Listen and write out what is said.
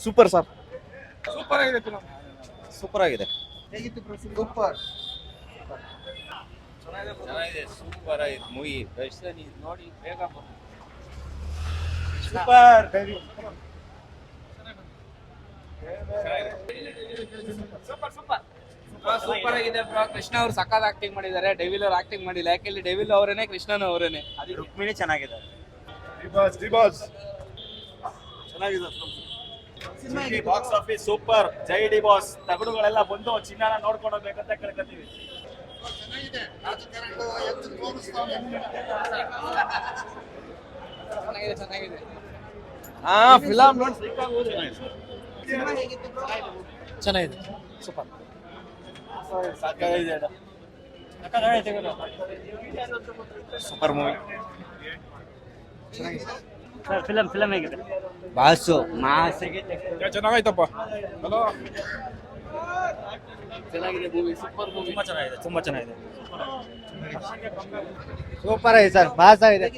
Super sir. Super ಆಗಿದೆ film. Super ಆಗಿದೆ. Super. ಚೆನ್ನಾಗಿದೆ, ಸೂಪರ್ ಆಗಿದೆ ಮೂವಿ. ದರ್ಶನ್ ಇದು ನೋಡಿ ಬೇಗ ಸೂಪರ್. ಸೂಪರ್ ಆಗಿದೆ ಬ್ರೋ. ಕೃಷ್ಣ ಅವ್ರು ಸಖತ್ ಆಕ್ಟಿಂಗ್ ಮಾಡಿದ್ದಾರೆ. ಡೆವಿಲ್ ಅವ್ರು ಆಕ್ಟಿಂಗ್ ಮಾಡಿಲ್ಲ. ಯಾಕೆಲ್ಲಿ ಡೆವಿಲ್ ಅವರೇನೆ, ಕೃಷ್ಣನ ಅವರೇನೆ. ರುಕ್ಮಿಣಿ ಚೆನ್ನಾಗಿದೆ. ಚೆನ್ನಾಗಿದೆ. Box office super. ಜೈ ಡಿ ಬಾಸ್. ತಗಡುಗಳೆಲ್ಲ ಬಂದು ಚಿನ್ನನ ನೋಡ್ಕೊಂಡು ಹೋಗ್ಬೇಕಂತ ಕೇಳ್ಕೊತೀವಿ. ಚೆನ್ನಾಗಿದೆ. ಫಿಲಂ ನೋಡಿ ಚೆನ್ನಾಗಿದೆ. ಸೂಪರ್. Super movie. ಫಿಲಂ ಹೇಗಿದೆ? ಬಾಸು ಮಾಸಿಗೆ ಚೆನ್ನಾಗೈತಪ್ಪ. ಹಲೋ, ಚೆನ್ನಾಗಿದೆ ಮೂವಿ. Super movie. ತುಂಬಾ ಚೆನ್ನಾಗಿದೆ. ತುಂಬಾ ಚೆನ್ನಾಗಿದೆ. ಸೂಪರ್ ಆಗಿದೆ ಸರ್. ಬಾಸ್ ಆಗಿದೆ.